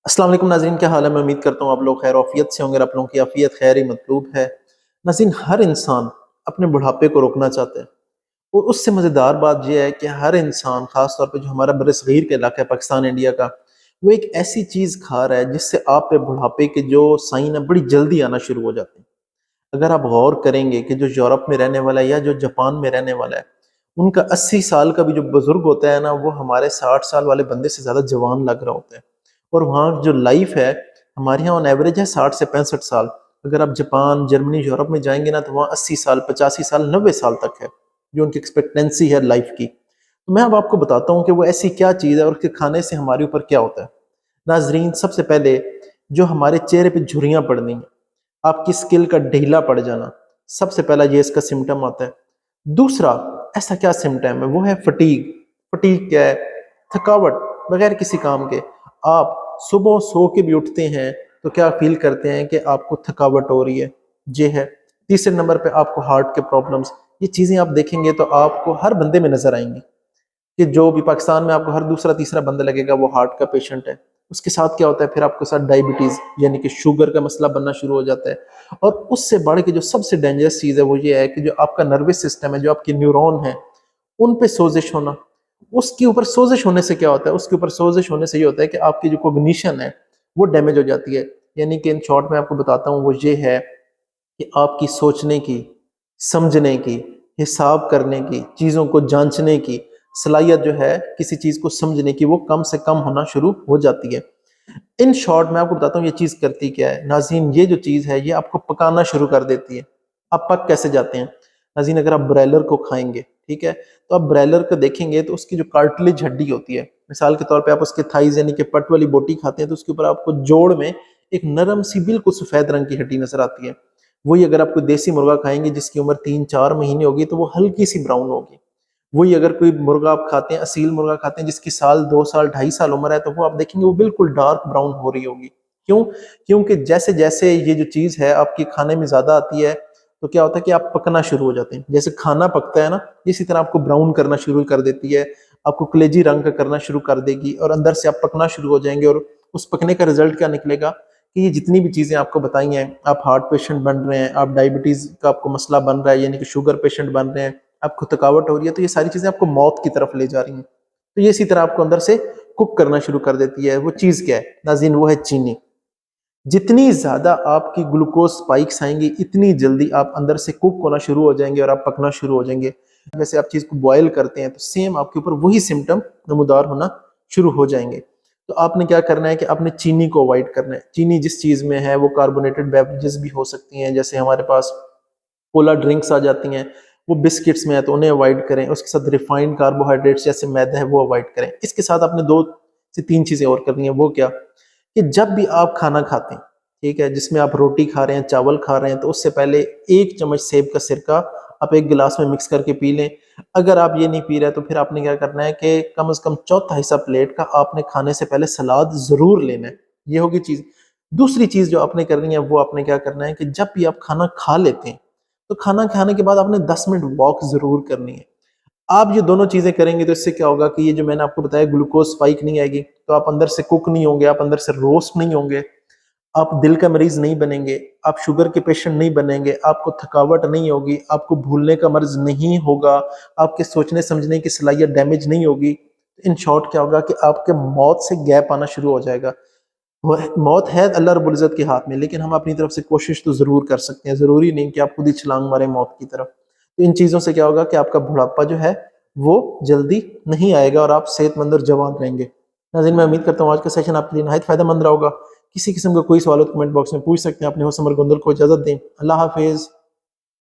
अस्सलाम वालेकुम नाज़रीन, क्या हाल है। मैं उम्मीद करता हूँ आप लोग खैर आफियत से होंगे और आप लोगों की आफियत खैर ही मतलूब है। नाज़रीन, हर इंसान अपने बुढ़ापे को रोकना चाहता है और उससे मज़ेदार बात यह है कि हर इंसान, ख़ास तौर पे जो हमारा बरसग़ीर का इलाका है पाकिस्तान इंडिया का, वो एक ऐसी चीज़ खा रहा है जिससे आप पे बुढ़ापे के जो साइन है बड़ी जल्दी आना शुरू हो जाते हैं। अगर आप गौर करेंगे कि जो यूरोप में रहने वाला है या जो जापान में रहने वाला है, उनका 80 साल का भी जो बुजुर्ग होता है ना, वो हमारे 60 साल वाले बंदे से ज़्यादा जवान लग रहा होता है। और वहाँ जो लाइफ है, हमारे यहाँ ऑन एवरेज है 60 से 65 साल। अगर आप जापान, जर्मनी, यूरोप में जाएंगे ना, तो वहाँ 80 साल, 85 साल, 90 साल तक है जो उनकी एक्सपेक्टेंसी है लाइफ की। तो मैं अब आपको बताता हूँ कि वो ऐसी क्या चीज़ है और उसके खाने से हमारे ऊपर क्या होता है। नाजरीन, सबसे पहले जो हमारे चेहरे पे झुर्रियाँ पड़नी है, आपकी स्किल का ढीला पड़ जाना, सबसे पहला ये इसका सिम्टम आता है। दूसरा ऐसा क्या सिम्टम है, वो है फटीग। फटीग क्या है? थकावट बगैर किसी काम के। आप सुबह सो के भी उठते हैं तो क्या फील करते हैं कि आपको थकावट हो रही है, ये है। तीसरे नंबर पे आपको हार्ट के प्रॉब्लम्स। ये चीज़ें आप देखेंगे तो आपको हर बंदे में नजर आएंगी कि जो भी पाकिस्तान में आपको हर दूसरा तीसरा बंदा लगेगा वो हार्ट का पेशेंट है। उसके साथ क्या होता है, फिर आपके साथ डायबिटीज़ यानी कि शुगर का मसला बनना शुरू हो जाता है। और उससे बढ़ के जो सबसे डेंजरस चीज़ है वो ये है कि जो आपका नर्वस सिस्टम है, जो आपके न्यूरॉन है, उन पे सोजिश होना। उसके ऊपर सोजिश होने से क्या होता है, उसके ऊपर सोजिश होने से ये होता है कि आपकी जो कोग्निशन है वो डैमेज हो जाती है। यानी कि इन शॉर्ट में आपको बताता हूँ, वो ये है कि आपकी सोचने की, समझने की, हिसाब करने की, चीज़ों को जांचने की सलाहियत जो है, किसी चीज़ को समझने की, वो कम से कम होना शुरू हो जाती है। इन शॉर्ट मैं आपको बताता हूँ ये चीज़ करती क्या है। नाज़रीन, ये जो चीज़ है ये आपको पकाना शुरू कर देती है। आप पक कैसे जाते हैं? नाज़रीन, अगर आप ब्रायलर को खाएंगे, ठीक है, तो आप ब्रायलर को देखेंगे तो उसकी जो कार्टिलेज हड्डी होती है, मिसाल के तौर पे आप उसके थाइज यानी कि पट वाली बोटी खाते हैं, तो उसके ऊपर आपको जोड़ में एक नरम सी बिल्कुल सफ़ेद रंग की हड्डी नजर आती है। वही अगर आप कोई देसी मुर्गा खाएंगे जिसकी उम्र 3-4 महीने होगी, तो वो हल्की सी ब्राउन होगी। वही अगर कोई मुर्गा आप खाते हैं, असील मुर्गा खाते हैं जिसकी साल 2 साल 2.5 साल उम्र है, तो वो आप देखेंगे वो बिल्कुल डार्क ब्राउन हो रही होगी। क्यों? क्योंकि जैसे जैसे ये जो चीज़ है आपकी खाने में ज़्यादा आती है, तो क्या होता है कि आप पकना शुरू हो जाते हैं। जैसे खाना पकता है ना, इसी तरह आपको ब्राउन करना शुरू कर देती है, आपको कलेजी रंग का करना शुरू कर देगी और अंदर से आप पकना शुरू हो जाएंगे। और उस पकने का रिजल्ट क्या निकलेगा कि ये जितनी भी चीज़ें आपको बताई हैं, आप हार्ट पेशेंट बन रहे हैं, आप डायबिटीज़ का आपको मसला बन रहा है यानी कि शुगर पेशेंट बन रहे हैं, आपको थकावट हो रही है, तो ये सारी चीज़ें आपको मौत की तरफ ले जा रही हैं। तो ये इसी तरह आपको अंदर से कुक करना शुरू कर देती है। वो चीज़ क्या है नाज़रीन? वो है चीनी। जितनी ज़्यादा आपकी ग्लूकोज स्पाइक्स आएंगी, इतनी जल्दी आप अंदर से कुक होना शुरू हो जाएंगे और आप पकना शुरू हो जाएंगे। जैसे आप चीज़ को बॉयल करते हैं तो सेम आपके ऊपर वही सिम्टम नमूदार होना शुरू हो जाएंगे। तो आपने क्या करना है कि आपने चीनी को अवॉइड करना है। चीनी जिस चीज़ में है वो कार्बोनेटेड बेवरेजेस भी हो सकती हैं, जैसे हमारे पास कोला ड्रिंक्स आ जाती हैं, वो बिस्किट्स में है तो उन्हें अवॉइड करें। उसके साथ रिफाइंड कार्बोहाइड्रेट्स जैसे मैदा है वो अवॉइड करें। इसके साथ आपने 2 से 3 चीज़ें और करनी है। वो क्या? कि जब भी आप खाना खाते हैं, ठीक है, जिसमें आप रोटी खा रहे हैं, चावल खा रहे हैं, तो उससे पहले 1 चम्मच सेब का सिरका आप एक गिलास में मिक्स करके पी लें। अगर आप ये नहीं पी रहे तो फिर आपने क्या करना है कि कम से कम चौथा हिस्सा प्लेट का आपने खाने से पहले सलाद जरूर लेना है। ये होगी चीज। दूसरी चीज जो आपने करनी है, वो आपने क्या करना है कि जब भी आप खाना खा लेते हैं तो खाना खाने के बाद आपने 10 मिनट वॉक जरूर करनी है। आप ये दोनों चीजें करेंगे तो इससे क्या होगा कि ये जो मैंने आपको बताया, ग्लूकोज स्पाइक नहीं आएगी, तो आप अंदर से कुक नहीं होंगे, आप अंदर से रोस्ट नहीं होंगे, आप दिल का मरीज नहीं बनेंगे, आप शुगर के पेशेंट नहीं बनेंगे, आपको थकावट नहीं होगी, आपको भूलने का मर्ज नहीं होगा, आपके सोचने समझने की सलाहियत डैमेज नहीं होगी। इन शॉर्ट क्या होगा कि आपके मौत से गैप आना शुरू हो जाएगा। मौत है अल्लाह रब्बुल इज़्ज़त के हाथ में, लेकिन हम अपनी तरफ से कोशिश तो ज़रूर कर सकते हैं। ज़रूरी नहीं कि आप खुद ही छलांग मारें मौत की तरफ। तो इन चीज़ों से क्या होगा कि आपका बुढ़ापा जो है वो जल्दी नहीं आएगा और आप सेहतमंद और जवान रहेंगे। नाज़रीन, मैं उम्मीद करता हूँ आज का सेशन आपके लिए निहायत फ़ायदेमंद रहा होगा। किसी किस्म का कोई सवाल हो तो कमेंट बॉक्स में पूछ सकते हैं। अपने होस्ट समर गोंदल को इजाज़त दें। अल्लाह हाफ़िज़।